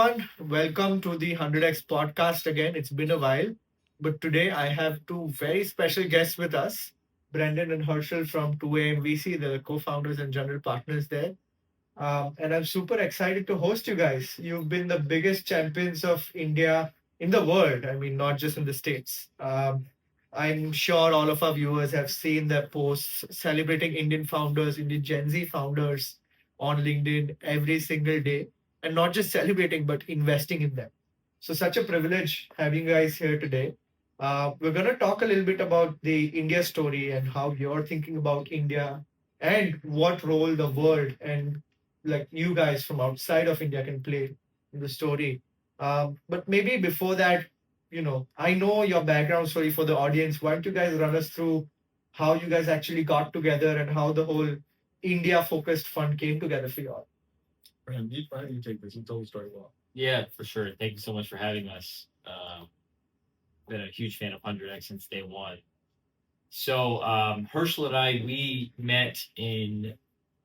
everyone. Welcome to the 100x podcast again. It's been a while, but today I have two very special guests with us, Brendan and Herschel from 2AM VC, the co founders and general partners there. And I'm super excited to host you guys. You've been the biggest champions of India in the world. I mean, not just in the States. I'm sure all of our viewers have seen their posts celebrating Indian founders, Indian Gen Z founders on LinkedIn every single day. And not just celebrating, but investing in them. So, such a privilege having you guys here today. We're going to talk a little bit about the India story and how you're thinking about India and what role the world and like you guys from outside of India can play in the story. But maybe before that, I know your background story for the audience. Why don't you guys run us through how you guys actually got together and how the whole India focused fund came together for you all? Brandon, why don't you take this? You told the story well. Yeah, for sure. Thank you so much for having us. Been a huge fan of 100x since day one. So Herschel and I, we met in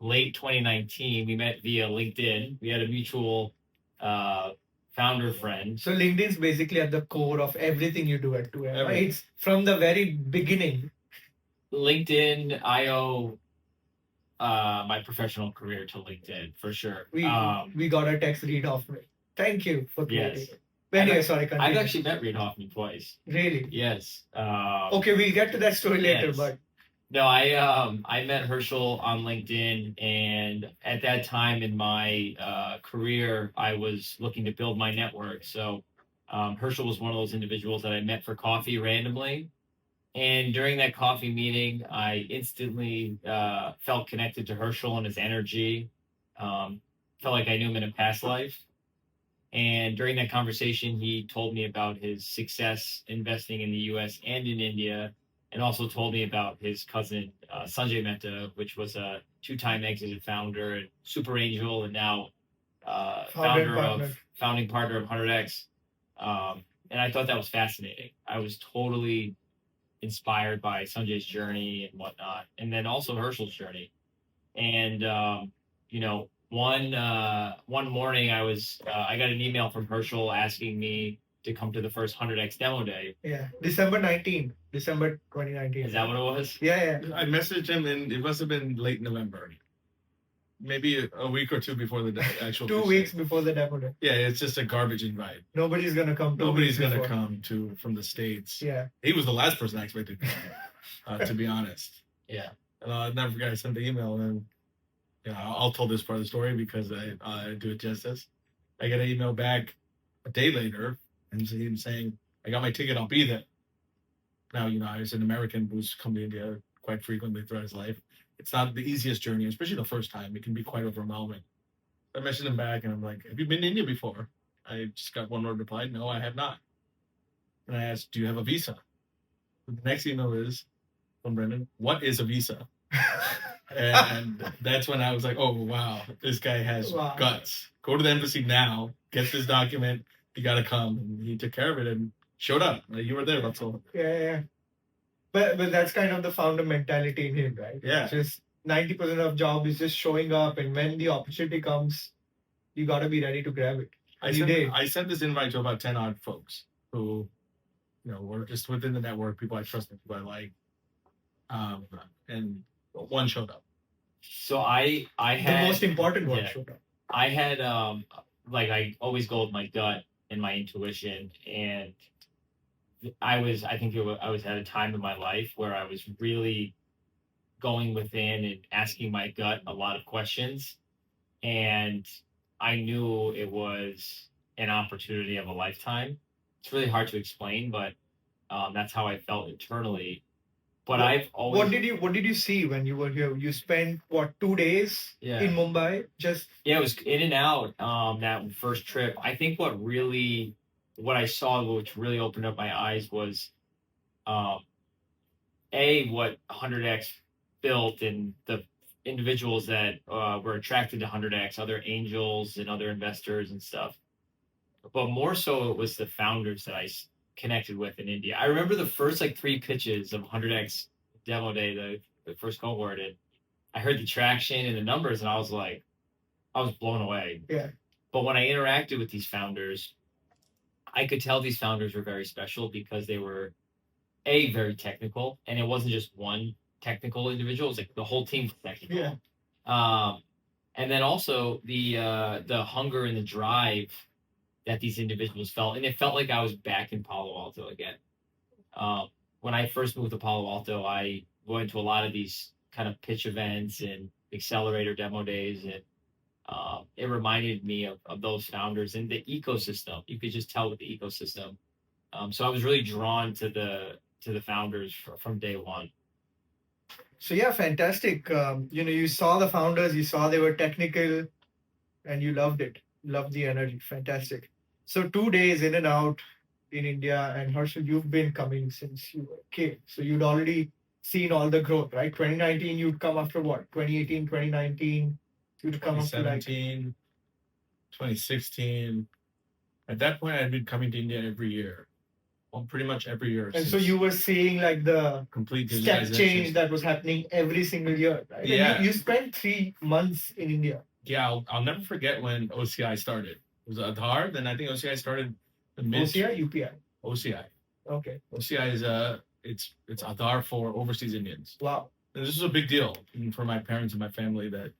late 2019. We met via LinkedIn. We had a mutual founder friend. So LinkedIn's basically at the core of everything you do at 2M, right? Everything. It's from the very beginning. LinkedIn, I owe my professional career to LinkedIn for sure. We got a text read off me. Thank you for creating Yes. it. But anyway, sorry, I've continue. actually met Reid Hoffman twice. Really? Yes. Okay, we'll get to that story later, Yes. but No, I met Herschel on LinkedIn, and at that time in my career, I was looking to build my network. So Herschel was one of those individuals that I met for coffee randomly, and during that coffee meeting, I instantly felt connected to Herschel and his energy. Felt like I knew him in a past life. And during that conversation, he told me about his success investing in the U.S. and in India, and also told me about his cousin Sanjay Mehta, which was a two-time exited founder and super angel, and now founding partner of 100x. And I thought that was fascinating. I was totally inspired by Sanjay's journey and whatnot, and then also Herschel's journey. And one morning I got an email from Herschel asking me to come to the first 100x demo day. yeah, December 2019. Is that what it was? Yeah. I messaged him, and it must have been late November, maybe a week or two before the actual. 2 weeks before the demo day. Yeah, it's just a garbage invite. Nobody's gonna come. Nobody's gonna come from the States. Yeah. He was the last person I expected to come, to be honest. Yeah. And I'll never forget. I sent the email, and I'll tell this part of the story because I do it justice. I get an email back a day later, and him saying, "I got my ticket. I'll be there." Now, I was an American who's come to India quite frequently throughout his life. It's not the easiest journey, especially the first time. It can be quite overwhelming. I messaged him back, and I'm like, "Have you been to India before?" I just got one word reply, "No, I have not." And I asked, "Do you have a visa?" The next email is from Brendan, "What is a visa?" And that's when I was like, "Oh, wow, this guy has guts. Go to the embassy now, get this document. You got to come." And he took care of it and showed up. Like, you were there, Russell. Yeah. But that's kind of the founder mentality in him, right? Yeah. Just 90% of job is just showing up, and when the opportunity comes, you got to be ready to grab it. I sent this invite to about 10 odd folks who, were just within the network, people I trusted, people I like. And one showed up. So I had the most important one yeah. showed up. I had I always go with my gut and my intuition, and I was at a time in my life where I was really going within and asking my gut a lot of questions, and I knew it was an opportunity of a lifetime. It's really hard to explain, but that's how I felt internally. But I've always. What did you see when you were here? You spent 2 days in Mumbai? It was in and out. That first trip. I think what I saw, which really opened up my eyes, was what 100x built and the individuals that were attracted to 100x, other angels and other investors and stuff. But more so, it was the founders that I connected with in India. I remember the first 3 pitches of 100x demo day, the first cohort, and I heard the traction and the numbers, and I was blown away. Yeah. But when I interacted with these founders, I could tell these founders were very special because they were very technical, and it wasn't just one technical individual. It was like the whole team was technical. Yeah. Um, and then also the hunger and the drive that these individuals felt, and it felt like I was back in Palo Alto again. When I first moved to Palo Alto, I went to a lot of these kind of pitch events and accelerator demo days, and it reminded me of those founders and the ecosystem. You could just tell with the ecosystem. So I was really drawn to the founders from day one. So yeah, fantastic. You saw the founders, you saw they were technical, and you loved it. Loved the energy. Fantastic. So 2 days in and out in India, and Hershel, you've been coming since you were a kid. So you'd already seen all the growth, right? 2019, you'd come after what? 2018, 2019, you'd come after like 2017, 2016. At that point, I had been coming to India every year. Well, pretty much every year. and so you were seeing like the complete step digitization. change that was happening every single year, right? Yeah. And you spent 3 months in India. Yeah, I'll never forget when OCI started. It was Aadhaar, then I think OCI started the mid OCI, UPI. OCI. Okay. OCI is it's Aadhaar for overseas Indians. Wow. And this is a big deal for my parents and my family that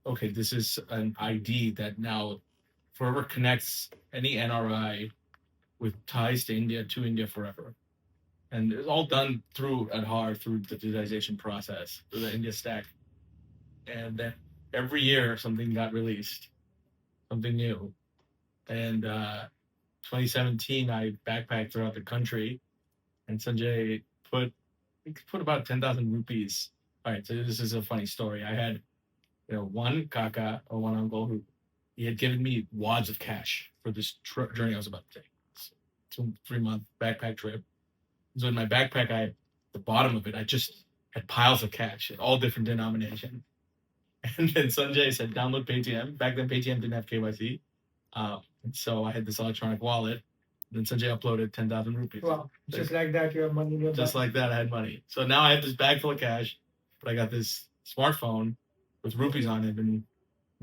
okay, this is an ID that now forever connects any NRI with ties to India forever. And it's all done through Aadhaar, through the digitization process, through the India stack. And then every year something got released, something new. And 2017, I backpacked throughout the country, and Sanjay put about 10,000 rupees. All right, so this is a funny story. I had, one kaka or one uncle who he had given me wads of cash for this journey I was about to take. 2-3 month backpack trip. So in my backpack, the bottom of it, I just had piles of cash at all different denominations. And then Sanjay said, download Paytm. Back then, Paytm didn't have KYC. So I had this electronic wallet. Then Sanjay uploaded 10,000 rupees. Wow. Just like that, you have money in your Just like that, I had money. So now I have this bag full of cash, but I got this smartphone with rupees on it. And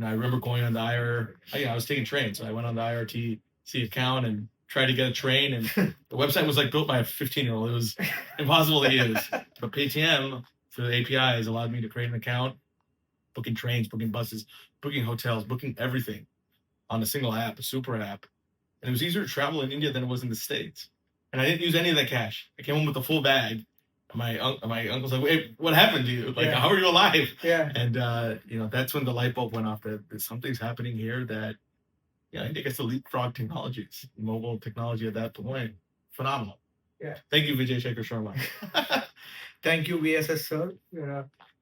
I remember going on the I was taking trains. So I went on the IRTC account and tried to get a train. And the website was like built by a 15-year-old. It was impossible to use. But Paytm, through the APIs, allowed me to create an account, booking trains, booking buses, booking hotels, booking everything on a single app, a super app. And it was easier to travel in India than it was in the States. And I didn't use any of that cash. I came home with a full bag. And my uncle's like, wait, what happened to you? Like, how are you alive? Yeah. And, that's when the light bulb went off that something's happening here that, India gets to leapfrog technologies, mobile technology at that point. Phenomenal. Yeah. Thank you, Vijay Shekhar Sharma. Thank you, VSS sir,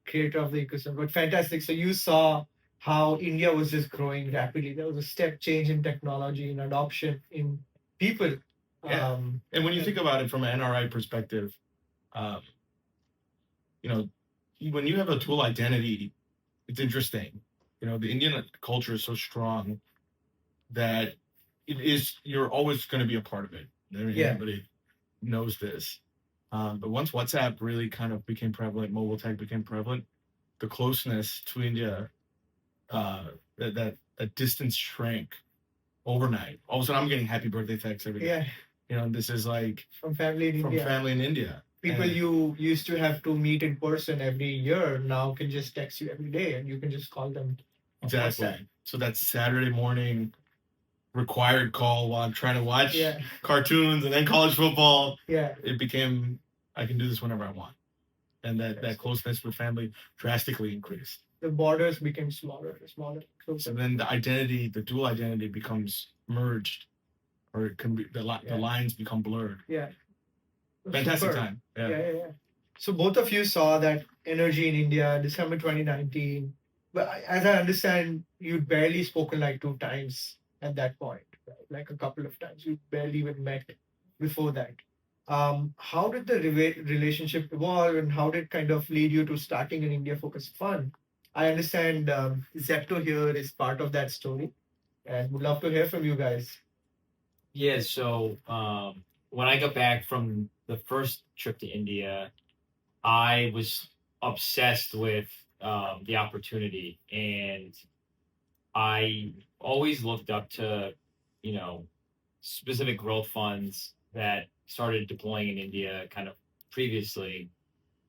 creator of the ecosystem. But fantastic. So you saw how India was just growing rapidly. There was a step change in technology, in adoption, in people. Yeah. And when you think about it from an NRI perspective, when you have a dual identity, it's interesting. The Indian culture is so strong that you're always going to be a part of it. Everybody knows this. But once WhatsApp really kind of became prevalent, mobile tech became prevalent, the closeness to India, that distance shrank overnight. All of a sudden, I'm getting happy birthday texts every day. Yeah. This is like from family in India. People you used to have to meet in person every year now can just text you every day, and you can just call them. Exactly. So that Saturday morning required call while I'm trying to watch cartoons and then college football. Yeah. It became, I can do this whenever I want. And that closeness with family drastically increased. The borders became smaller. So then the dual identity becomes merged, or it can be the lines become blurred. Yeah. Fantastic time. Yeah. So both of you saw that energy in India, December 2019. But as I understand, you'd barely spoken like 2 times at that point, right? Like a couple of times. You barely even met before that. How did the relationship evolve, and how did it kind of lead you to starting an India-focused fund? I understand Zepto here is part of that story, and would love to hear from you guys. Yeah, so when I got back from the first trip to India, I was obsessed with the opportunity, and I always looked up to, you know, specific growth funds that started deploying in India kind of previously.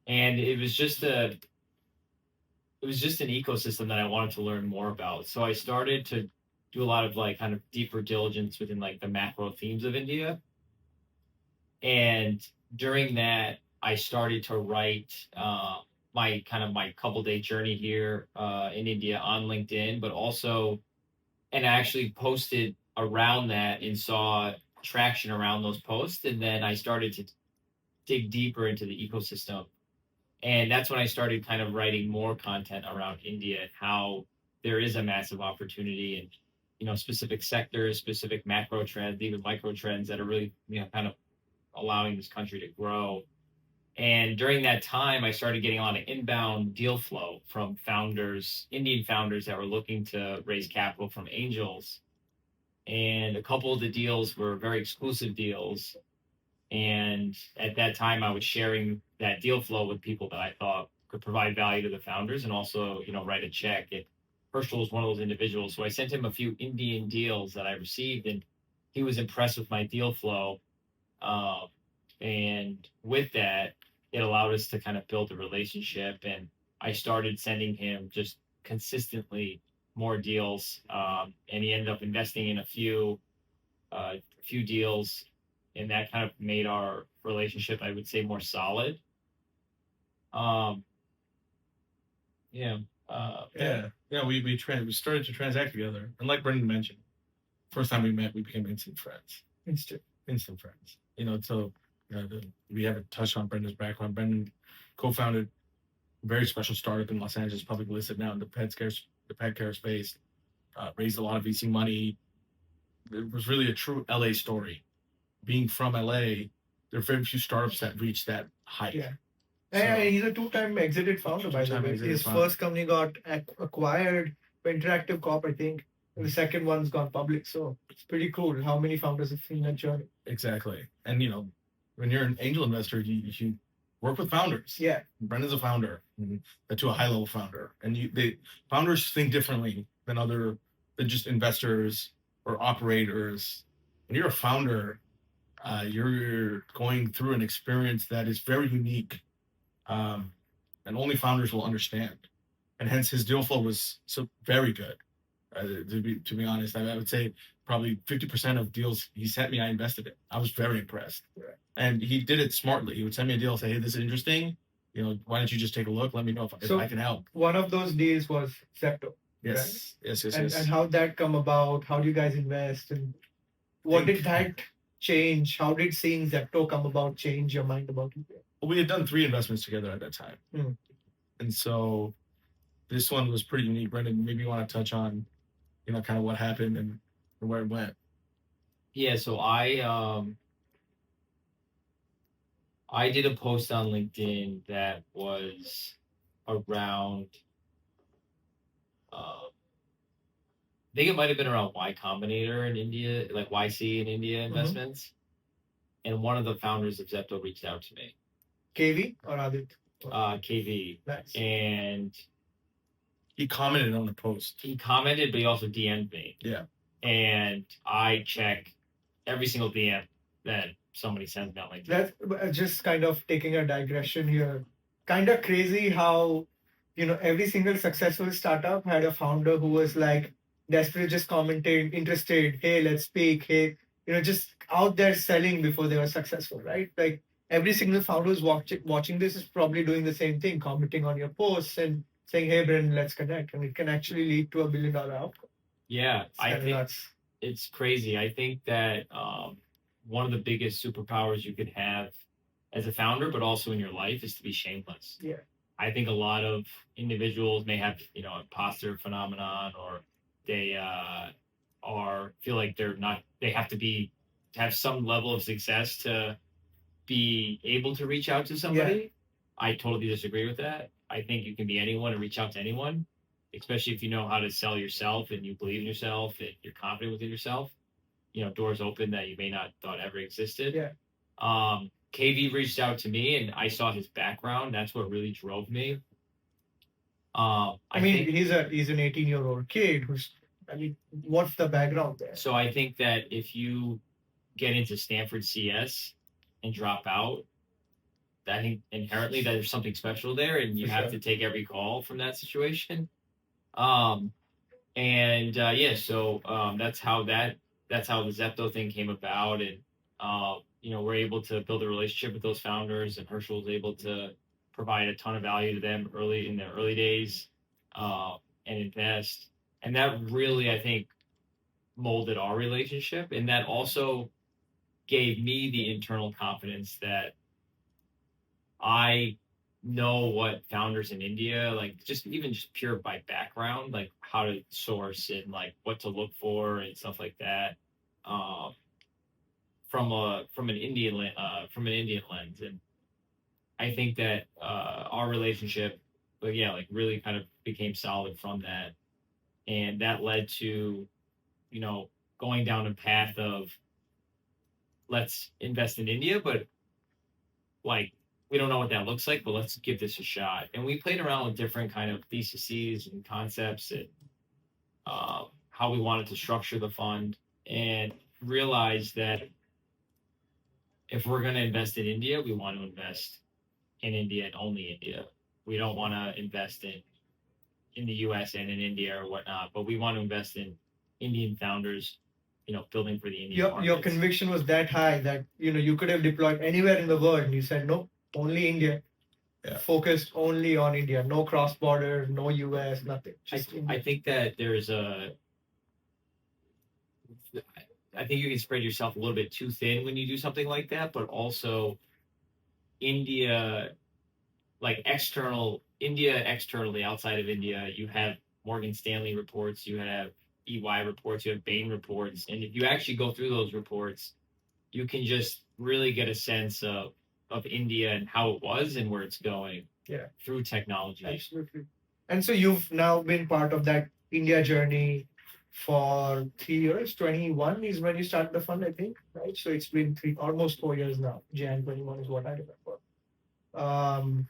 And it was just an ecosystem that I wanted to learn more about. So I started to do a lot of like kind of deeper diligence within like the macro themes of India. And during that, I started to write my couple day journey here in India on LinkedIn, but also and I actually posted around that and saw traction around those posts. And then I started to dig deeper into the ecosystem. And that's when I started kind of writing more content around India and how there is a massive opportunity and, specific sectors, specific macro trends, even micro trends that are really, kind of allowing this country to grow. And during that time, I started getting a lot of inbound deal flow from founders, Indian founders that were looking to raise capital from angels. And a couple of the deals were very exclusive deals. And at that time, I was sharing that deal flow with people that I thought could provide value to the founders and also, write a check. And Herschel was one of those individuals. So I sent him a few Indian deals that I received, and he was impressed with my deal flow. Um, and with that, it allowed us to kind of build a relationship. And I started sending him just consistently more deals. And he ended up investing in a few deals, and that kind of made our relationship, I would say, more solid. Um, yeah. We started to transact together, and like Brendan mentioned, first time we met, we became instant friends. Instant friends. So we haven't touched on Brendan's background. Brendan co-founded a very special startup in Los Angeles, publicly listed now in the pet care space. Raised a lot of VC money. It was really a true LA story. Being from LA, there are very few startups that reach that height. Yeah. And he's a two-time exited founder, by the way. His first company got acquired by Interactive Corp, I think. And the second one's gone public. So it's pretty cool how many founders have seen that journey. Exactly. And, when you're an angel investor, you work with founders. Yeah. Brendan's a founder, to a high-level founder. And founders think differently than just investors or operators. When you're a founder, you're going through an experience that is very unique, and only founders will understand. And hence, his deal flow was very good. To be honest, I would say probably 50% of deals he sent me, I invested in. I was very impressed. Yeah. And he did it smartly. He would send me a deal and say, "Hey, this is interesting. Why don't you just take a look? Let me know if I can help." One of those deals was Zepto. Yes, right? Yes. And how that come about? How do you guys invest? And what did that change? How did seeing Zepto come about change your mind about it? Well, we had done 3 investments together at that time. And so this one was pretty unique. Brendan, maybe you want to touch on, kind of what happened and where it went. Yeah, so I did a post on LinkedIn that was around I think it might have been around Y Combinator in India, like YC in India investments. And one of the founders of Zepto reached out to me. KV or Adit? KV. Nice. And he commented on the post. He commented, but he also DM'd me. Yeah. And I check every single DM that somebody sends me on LinkedIn. That's just kind of taking a digression here. Kind of crazy how, every single successful startup had a founder who was like desperate, just commenting, interested, hey, let's speak, hey, just out there selling before they were successful, right? Like every single founder who's watching this is probably doing the same thing, commenting on your posts and saying, hey, Brendan, let's connect. And it can actually lead to $1 billion outcome. Yeah, I think it's crazy. I think that one of the biggest superpowers you could have as a founder, but also in your life, is to be shameless. Yeah. I think a lot of individuals may have, imposter phenomenon, or they feel like they have to have some level of success to be able to reach out to somebody. Yeah. I totally disagree with that. I think you can be anyone and reach out to anyone, especially if you know how to sell yourself and you believe in yourself and you're confident within yourself. Doors open that you may not thought ever existed. Yeah. KV reached out to me and I saw his background. That's what really drove me. He's an 18-year-old kid who's I mean, what's the background there? So I think that if you get into Stanford CS and drop out, I think inherently that there's something special there, and you For have sure. to take every call from that situation. Um, and yeah, so that's how the Zepto thing came about, and we're able to build a relationship with those founders, and Herschel was able to provide a ton of value to them early in their early days, uh, and invest, and that really I think molded our relationship, and that also gave me the internal confidence that I know what founders in India like, just even just pure by background, like how to source and like what to look for and stuff like that, uh, from an Indian lens, and I think that our relationship, but yeah, like really kind of became solid from that, and that led to you know going down a path of let's invest in India, but like we don't know what that looks like, but let's give this a shot. And we played around with different kind of theses and concepts and how we wanted to structure the fund, and realized that if we're going to invest in India, we want to invest in India and only India. We don't want to invest in the U.S. and in India or whatnot, but we want to invest in Indian founders, building for the Indian Your markets. conviction was that high that you could have deployed anywhere in the world, and you said no, only India. Yeah. Focused only on India, no cross border, no US, nothing. Just I India. think that I think you can spread yourself a little bit too thin when you do something like that, but also India, like India externally outside of India, you have Morgan Stanley reports, you have EY reports, you have Bain reports, and if you actually go through those reports, you can just really get a sense of India and how it was and where it's going. Yeah. Through technology. Absolutely. And so you've now been part of that India journey for 3 years. 21 is when you started the fund, I think, right? So it's been almost 4 years now. Jan 21 is what I remember.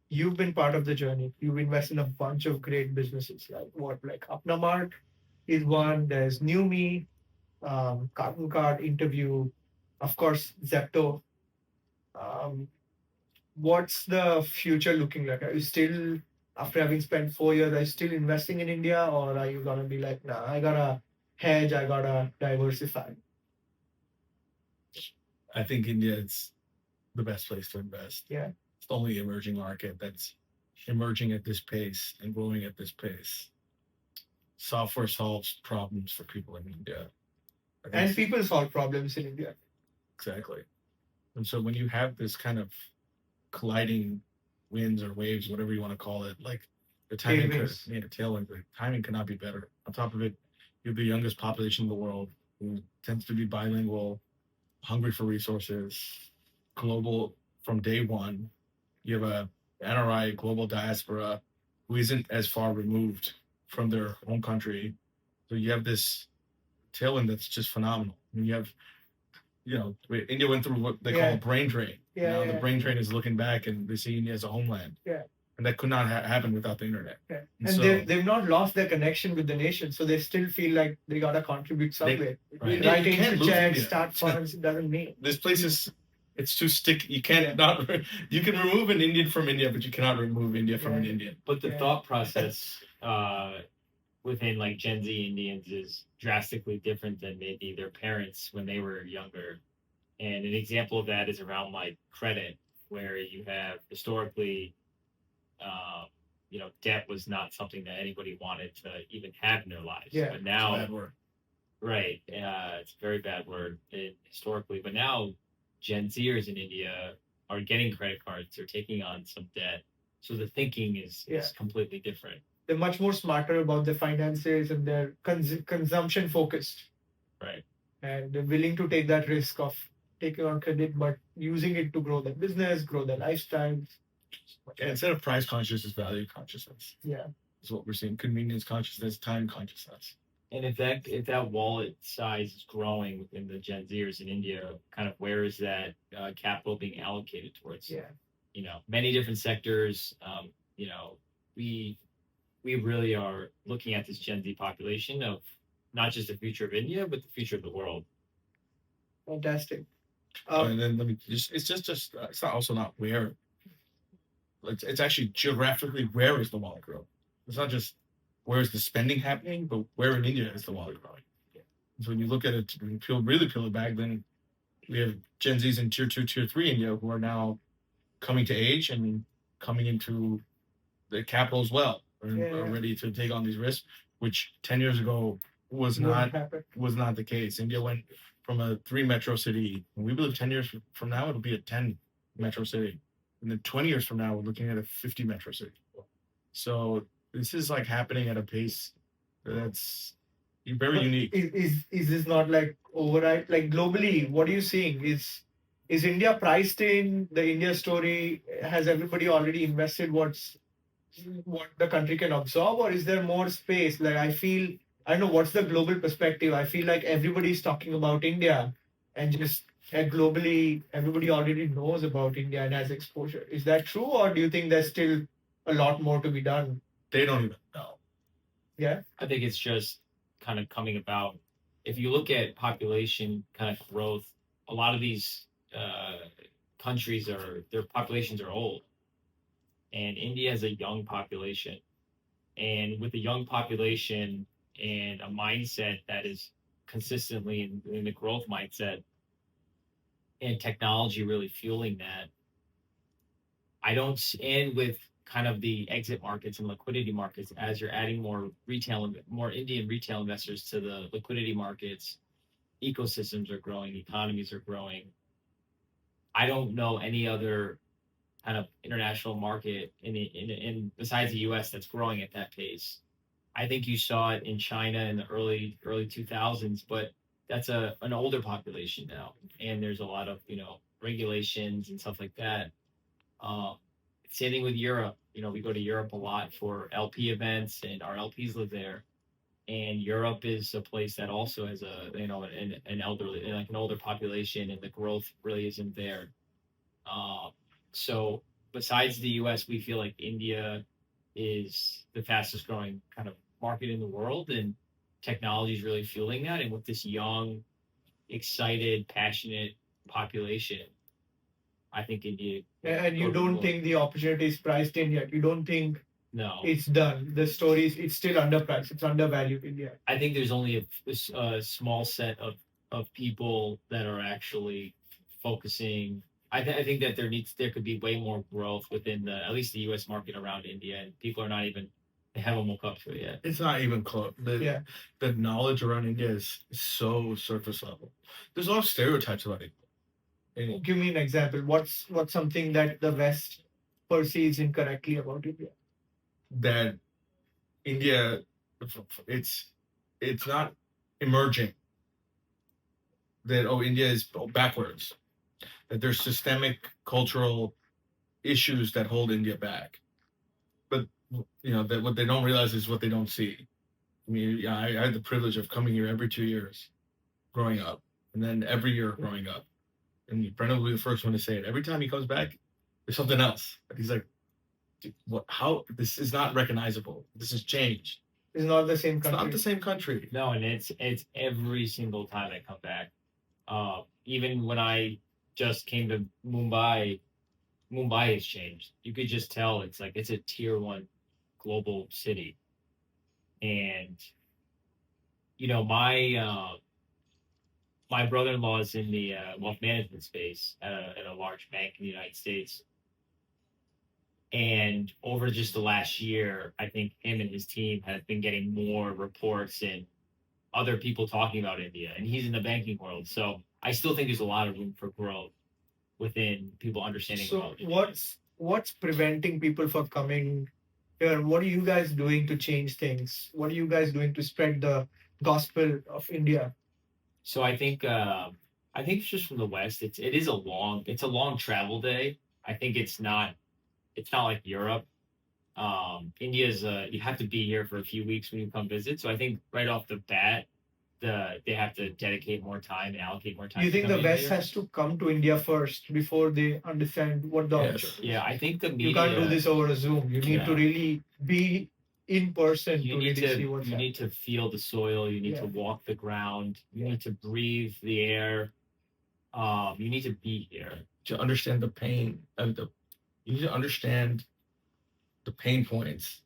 You've been part of the journey. You've invested in a bunch of great businesses, like Upnamart is one. There's Newme, Carton Card, Interview, of course, Zepto. Um, what's the future looking like? Are you still, after having spent 4 years, are you still investing in India, or are you gonna be like, nah, I gotta hedge, I gotta diversify? I think India is the best place to invest. Yeah. It's the only emerging market that's emerging at this pace and growing at this pace. Software solves problems for people in India. And people solve problems in India. Exactly. And so when you have this kind of colliding winds or waves, whatever you want to call it, like the timing tailwind, the timing cannot be better. On top of it, you have the youngest population in the world who tends to be bilingual, hungry for resources, global from day one. You have a NRI global diaspora who isn't as far removed from their home country. So you have this tailwind that's just phenomenal. I mean, you have, India went through what they call a brain drain. The brain drain is looking back and they see India as a homeland. Yeah. And that could not happen without the internet. Yeah. And And so, they've not lost their connection with the nation, so they still feel like they gotta contribute somewhere. right. Writing You can't to lose checks, India. start funds, it doesn't mean. This place is, it's too sticky. You can't you can remove an Indian from India, but you cannot remove India from an Indian. But the thought process within like Gen Z Indians is drastically different than maybe their parents when they were younger. And an example of that is around like credit, where you have historically, debt was not something that anybody wanted to even have in their lives. Yeah, but now, It's a bad word. right, it's a very bad word historically. But now, Gen Zers in India are getting credit cards, they're taking on some debt, so the thinking is completely different. They're much more smarter about their finances and they're consumption focused. Right. And they're willing to take that risk of taking on credit, but using it to grow their business, grow their lifestyles. And instead of price consciousness, value consciousness. Yeah. Is what we're seeing. Convenience consciousness, time consciousness. And if that wallet size is growing within the Gen Zers in India, kind of where is that capital being allocated towards? Yeah. Many different sectors. We we really are looking at this Gen Z population of not just the future of India, but the future of the world. Fantastic. And then let me just it's not also not where it's actually geographically where is the wallet growth. It's not just where is the spending happening, but where in India is the wallet growing. So when you look at it, when you peel it back, then we have Gen Zs in tier 2, tier 3 India who are now coming to age and coming into the capital as well, and Yeah, are yeah. ready to take on these risks, which 10 years ago was Wouldn't not happen. the case. India went from a 3 metro city, and we believe 10 years from now it'll be a 10 metro city, and then 20 years from now we're looking at a 50 metro city. So this is like happening at a pace that's very But unique. is this not like override? Like globally, what are you seeing? Is India priced in the India story? Has everybody already invested what the country can absorb, or is there more space? Like I don't know what's the global perspective. I feel like everybody's talking about India, and just globally, everybody already knows about India and has exposure. Is that true, or do you think there's still a lot more to be done? They don't even know. Yeah. I think it's just kind of coming about. If you look at population kind of growth, a lot of these countries their populations are old, and India has a young population. And with a young population and a mindset that is consistently in the growth mindset and technology really fueling that, I don't and with kind of the exit markets and liquidity markets as you're adding more Indian retail investors to the liquidity markets, ecosystems are growing, economies are growing. I don't know any other kind of international market in besides the US that's growing at that pace. I think you saw it in China in the early 2000s, but that's an older population now, and there's a lot of regulations and stuff like that. Um, Same thing with Europe. We go to Europe a lot for LP events, and our LPs live there. And Europe is a place that also has an elderly like an older population, and the growth really isn't there. Um, so besides the U.S., we feel like India is the fastest growing kind of market in the world, and technology is really fueling that. And with this young, excited, passionate population, I think India. And you don't think the opportunity is priced in yet? You don't think No, it's done? The story it's still underpriced. It's undervalued in yet. I think there's only a small set of people that are actually focusing. I think that there could be way more growth within at least the U.S. market around India, and people are not even they haven't woke up to it yet. It's not even close. Yeah. The knowledge around India is so surface level. There's a lot of stereotypes about it. And Give me an example. What's something that the West perceives incorrectly about India? that India, it's not emerging. That India is backwards. That there's systemic cultural issues that hold India back. But that what they don't realize is what they don't see. I mean, yeah, I had the privilege of coming here every 2 years, growing up, and then every year growing up. And Brendan will be the first one to say it. Every time he comes back, there's something else. He's like, what? How? This is not recognizable. This has changed. It's not the same It's country. not the same country. No, and it's every single time I come back. Even when I just came to Mumbai has changed. You could just tell it's like it's a tier 1 global city, and my brother-in-law is in the wealth management space at a large bank in the United States. And over just the last year, I think him and his team have been getting more reports and other people talking about India, and he's in the banking world. So I still think there's a lot of room for growth within people understanding. So what's preventing people from coming here? What are you guys doing to change things? What are you guys doing to spread the gospel of India? So I think it's just from the West. It's a long travel day. I think it's not like Europe. India's you have to be here for a few weeks when you come visit. So I think right off the bat, they have to dedicate more time and allocate more time. You to think the coming West here. has to come to India first before they understand what the Yes. opportunity is? Yeah, I think the media. You can't do this over a Zoom. You need to Yeah. really be in person You to need really to see what's you happening. need to feel the soil. You need to Yeah. walk the ground. You Yeah. need to breathe the air. You need to be here. To understand the pain and the you need to understand the pain points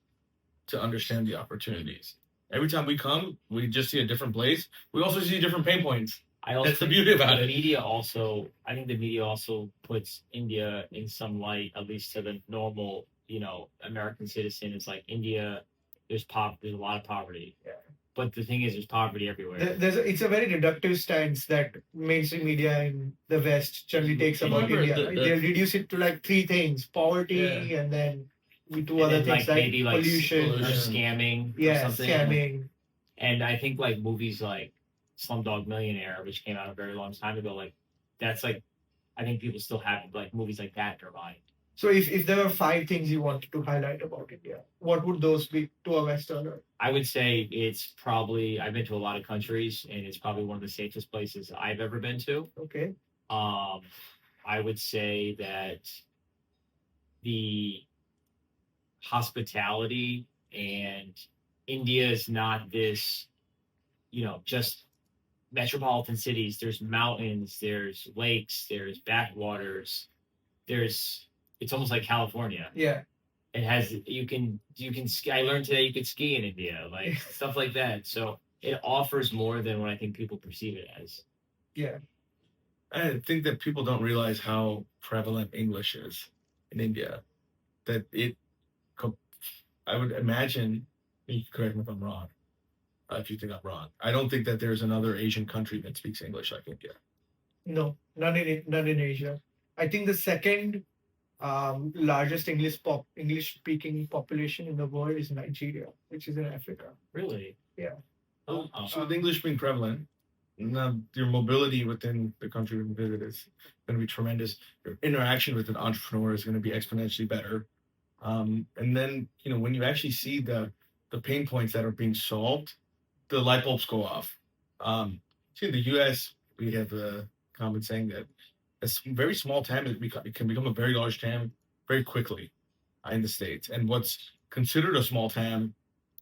to understand the opportunities. Every time we come, we just see a different place. We also see different pain points. I also That's the think beauty about the it. media also. I think the media also puts India in some light, at least to the normal, American citizen. It's like India. There's a lot of poverty. Yeah. But the thing is, there's poverty everywhere. It's a very reductive stance that mainstream media in the West generally takes about Remember, India. Right? They'll reduce it to like three things: poverty, and then two And other then, things like maybe like pollution, or scamming or yeah, something. scamming. And I think like movies like Slumdog Millionaire, which came out a very long time ago, like that's like I think people still have like movies like that in their mind. So if there were five things you wanted to highlight about India, what would those be to a Westerner? I would say it's probably I've been to a lot of countries and it's probably one of the safest places I've ever been to. Okay. I would say that the hospitality and India is not this, just metropolitan cities. There's mountains, there's lakes, there's backwaters, it's almost like California. Yeah. It has you can ski. I learned today you could ski in India, like stuff like that. So it offers more than what I think people perceive it as. Yeah. I think that people don't realize how prevalent English is in India. That I would imagine, you can correct me if I'm wrong, if you think I'm wrong. I don't think that there's another Asian country that speaks English like India. No, none in Asia. I think the second largest English speaking population in the world is Nigeria, which is in Africa. Really? Yeah. So with English being prevalent, now your mobility within the country you visit is going to be tremendous. Your interaction with an entrepreneur is going to be exponentially better. And then when you actually see the pain points that are being solved, the light bulbs go off. See, in the U.S. we have a common saying that a very small TAM it can become a very large TAM very quickly in the States. And what's considered a small TAM,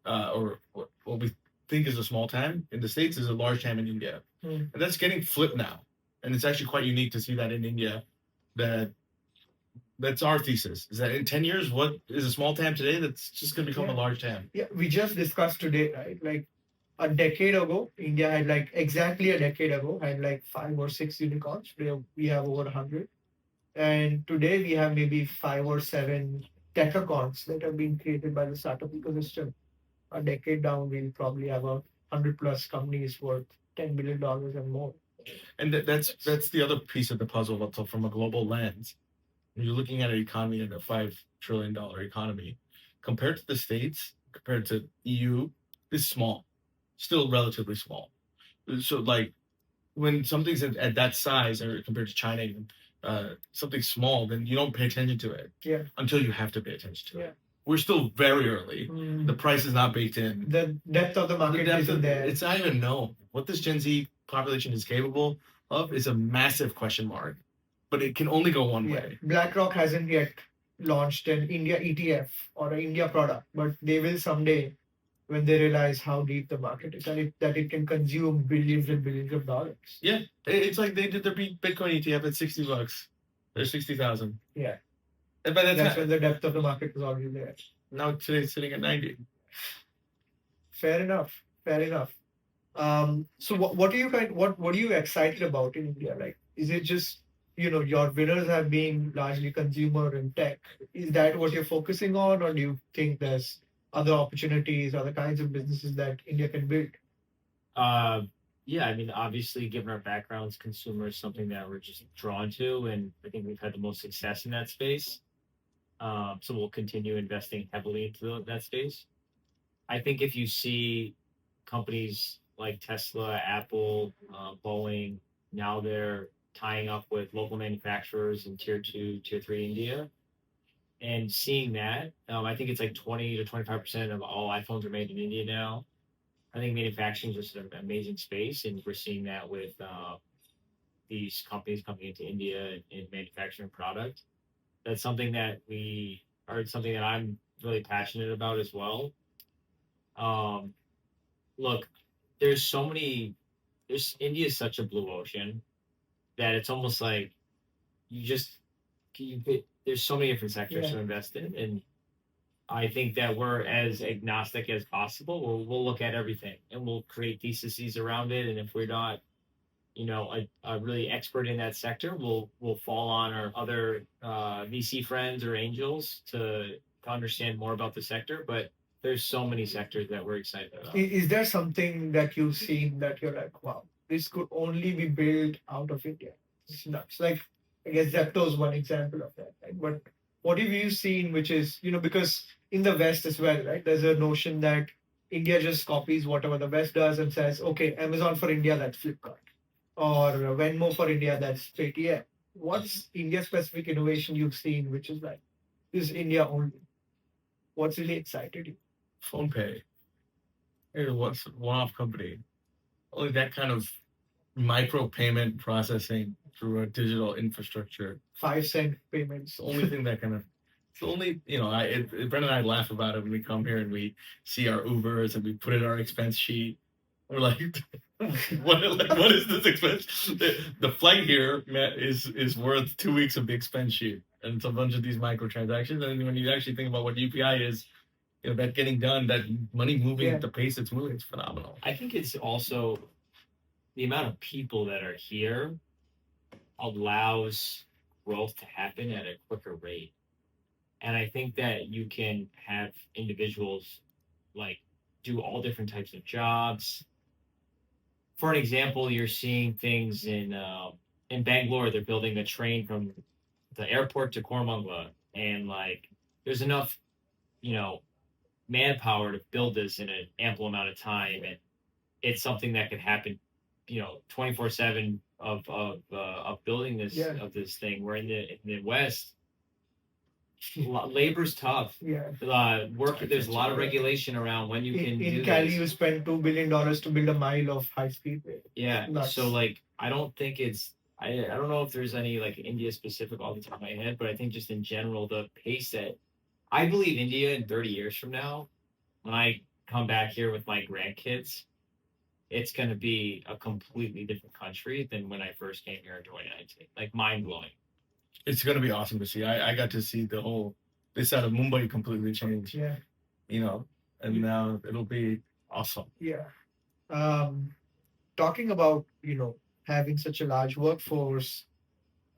or what we think is a small TAM in the States, is a large TAM in India. Mm. And that's getting flipped now. And it's actually quite unique to see that in India. That's our thesis, is that in 10 years, what is a small TAM today that's just going to become a large TAM. Yeah, we just discussed today, right? Like a decade ago, India had like exactly a decade ago had like 5 or 6 unicorns. Today we have over 100, and today we have maybe 5 or 7 decacorns that have been created by the startup ecosystem. A decade down, we'll probably have 100 plus companies worth $10 billion and more. And that's the other piece of the puzzle. So from a global lens, when you're looking at an economy and a $5 trillion economy, compared to the States, compared to EU, is small, still relatively small. So like when something's at that size, or compared to China, something small, then you don't pay attention to it. Yeah. Until you have to pay attention to Yeah. it. We're still very early. The price is not baked in. The depth of the market isn't there. It's not even known. What this Gen Z population is capable of is a massive question mark. But it can only go one way. BlackRock hasn't yet launched an India ETF or an India product, but they will someday when they realize how deep the market is and that it can consume billions and billions of dollars. Yeah, it's like they did their Bitcoin ETF at $60. There's 60,000. Yeah. And by that's when the depth of the market was already there. Now today it's sitting at 90. Fair enough. So what are you excited about in India? Like, is it just your winners have been largely consumer and tech? Is that what you're focusing on, or do you think there's other opportunities, other kinds of businesses that India can build? Yeah, I mean, obviously, given our backgrounds, consumer is something that we're just drawn to, and I think we've had the most success in that space. So we'll continue investing heavily into that space. I think if you see companies like Tesla, Apple, Boeing, now they're tying up with local manufacturers in tier 2, tier 3 India. And seeing that, I think it's like 20 to 25% of all iPhones are made in India now. I think manufacturing is just an amazing space, and we're seeing that with these companies coming into India and manufacturing product. That's something that something that I'm really passionate about as well. Um, look, there's so many. There's India is such a blue ocean that it's almost like you just there's so many different sectors Yeah. to invest in, and I think that we're as agnostic as possible. We'll look at everything and we'll create theses around it, and if we're not a really expert in that sector, we'll fall on our other VC friends or angels to understand more about the sector. But there's so many sectors that we're excited about. Is there something that you've seen that you're like, wow, this could only be built out of India? It's nuts. Like, I guess Zepto is one example of that. Right? But what have you seen, which is, because in the West as well, right? There's a notion that India just copies whatever the West does and says, okay, Amazon for India, that's Flipkart. Or Venmo for India, that's Paytm. What's India specific innovation you've seen, which is like, this is India only? What's really excited you? Phone pay. It was one-off company. Only that kind of micro payment processing through a digital infrastructure. 5 cent payments. It's the only thing that kind of. It's the only, Brendan and I laugh about it when we come here and we see our Ubers and we put in our expense sheet. We're like, what is this expense? The flight here is worth 2 weeks of the expense sheet, and it's a bunch of these microtransactions. And when you actually think about what UPI is, that getting done, that money moving at the pace it's moving, it's phenomenal. I think it's also the amount of people that are here allows growth to happen at a quicker rate. And I think that you can have individuals like do all different types of jobs. For an example, you're seeing things in Bangalore. They're building a train from the airport to Koramangala, and like there's enough, you know, manpower to build this in an ample amount of time, and it's something that could happen, 24/7 of building this Yeah. of this thing. We're in the West. Labor's tough. Yeah. There's a lot of regulation around when you can In do Cali, this. you spend $2 billion to build a mile of high speed rail. Yeah. Nuts. So like, I don't think it's. I don't know if there's any like India specific off the top of my head, but I think just in general the pace that I believe India in 30 years from now, when I come back here with my grandkids, it's going to be a completely different country than when I first came here in 2019. Like mind blowing. It's going to be awesome to see. I got to see the whole this side of Mumbai completely change. Yeah. And now it'll be awesome. Yeah. Talking about, having such a large workforce,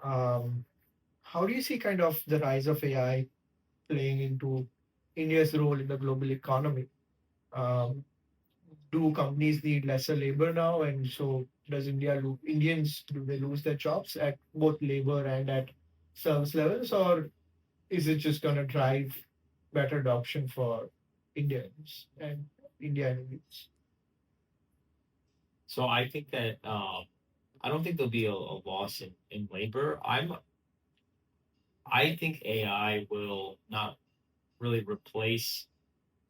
how do you see kind of the rise of AI playing into India's role in the global economy? Do companies need lesser labor now? And so does Indians, do they lose their jobs at both labor and at service levels? Or is it just going to drive better adoption for Indians and Indians? So I think that I don't think there'll be a loss in labor. I think AI will not really replace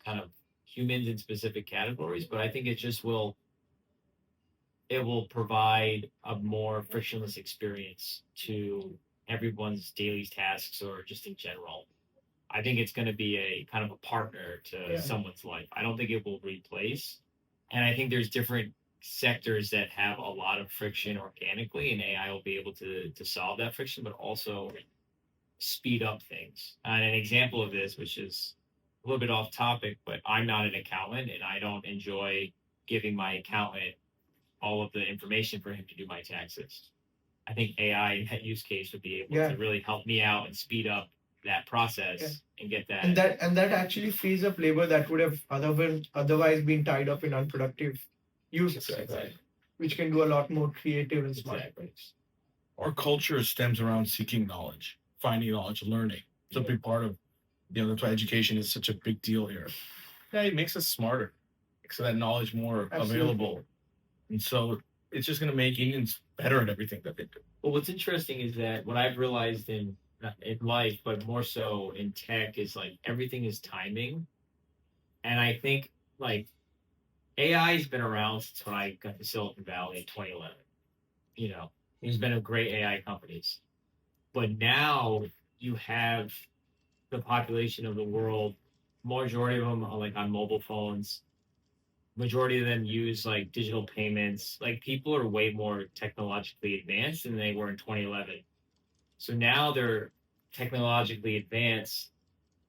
kind of humans in specific categories, but I think it will provide a more frictionless experience to everyone's daily tasks or just in general. I think it's going to be a kind of a partner to someone's life. I don't think it will replace. And I think there's different sectors that have a lot of friction organically, and AI will be able to solve that friction, but also speed up things. And an example of this, which is a little bit off topic, but I'm not an accountant and I don't enjoy giving my accountant all of the information for him to do my taxes. I think AI in that use case would be able to really help me out and speed up that process and get that. And that actually frees up labor that would have otherwise been tied up in unproductive uses, Exactly. which can do a lot more creative and smart things. Our culture stems around seeking knowledge, finding knowledge, learning. It's a big part of, that's why education is such a big deal here. Yeah, it makes us smarter, makes that knowledge more available. And so it's just going to make Indians better at everything that they do. Well, what's interesting is that what I've realized in life, but more so in tech, is like everything is timing. And I think like AI has been around since when I got to Silicon Valley in 2011. There's been a great AI companies. But now you have the population of the world, majority of them are like on mobile phones. majority of them use like digital payments. Like people are way more technologically advanced than they were in 2011. So now they're technologically advanced.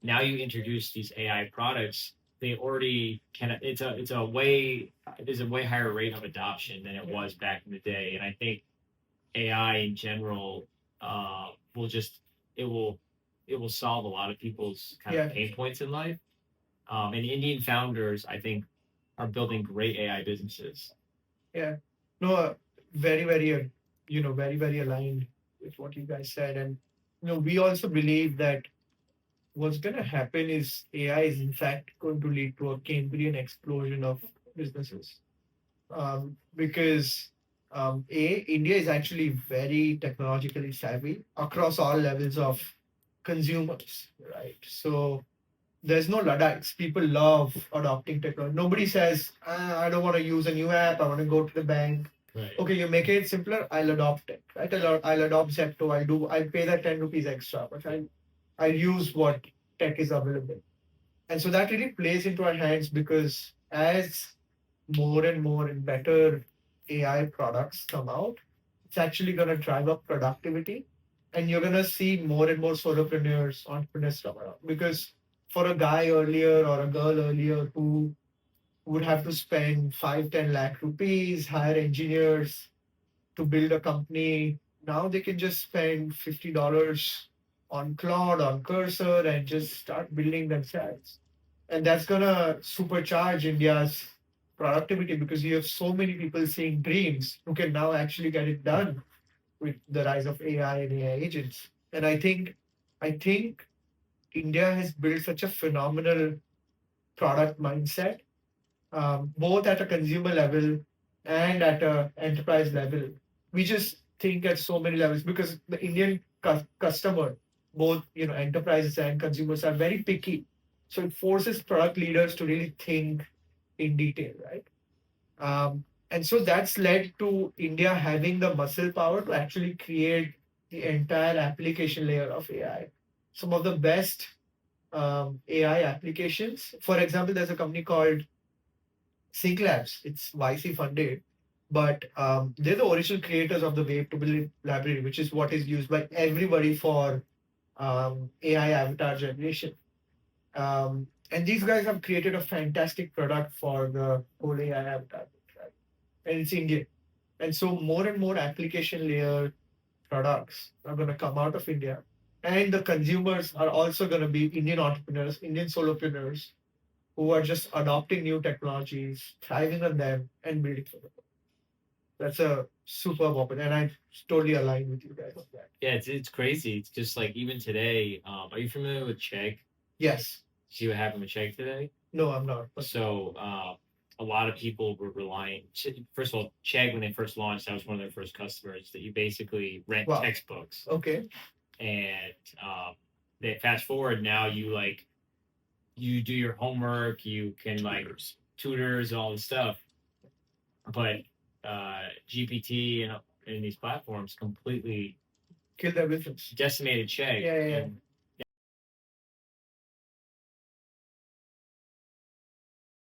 Now you introduce these AI products, they already can. There's a way higher rate of adoption than it was back in the day, and I think AI in general will just it will it will solve a lot of people's kind of pain points in life. And Indian founders, I think, are building great AI businesses. Yeah. No, very, very, very, very aligned with what you guys said. And, we also believe that what's going to happen is AI is, in fact, going to lead to a Cambrian explosion of businesses. Because, India is actually very technologically savvy across all levels of consumers, right? So, there's no Luddites. People love adopting technology. Nobody says, I don't want to use a new app. I want to go to the bank. Right. Okay, you make it simpler. I'll adopt it. Right? I'll adopt Zepto. I'll pay that 10 rupees extra, but I'll use what tech is available. And so that really plays into our hands because as more and more and better AI products come out, it's actually going to drive up productivity. And you're going to see more and more solopreneurs, entrepreneurs come around. Because for a guy earlier or a girl earlier who would have to spend 5-10 lakh rupees, hire engineers to build a company, now they can just spend $50 on Claude, on Cursor, and just start building themselves. And that's going to supercharge India's productivity because you have so many people seeing dreams who can now actually get it done with the rise of AI and AI agents. And I think India has built such a phenomenal product mindset, both at a consumer level and at a enterprise level. We just think at so many levels because the Indian customer, both enterprises and consumers, are very picky. So it forces product leaders to really think in detail, right? And so that's led to India having the muscle power to actually create the entire application layer of AI. Some of the best AI applications. For example, there's a company called Sync Labs. It's YC funded, but they're the original creators of the Wave2Build library, which is what is used by everybody for AI avatar generation. And these guys have created a fantastic product for the whole AI avatar, right? And it's Indian. And so more and more application layer products are going to come out of India. And the consumers are also going to be Indian entrepreneurs, Indian solopreneurs who are just adopting new technologies, thriving on them, and building for them. That's a superb open, and I totally align with you guys on that. Yeah, it's crazy. It's just like even today. Are you familiar with Chegg? Yes. See what happened with Chegg today? No, I'm not. So a lot of people were relying. First of all, Chegg when they first launched, that was one of their first customers. That you basically rent textbooks. Okay. And they fast forward now. You do your homework. You can tutors and all this stuff. But GPT and these platforms completely Kill their business. decimated Chegg. Yeah. And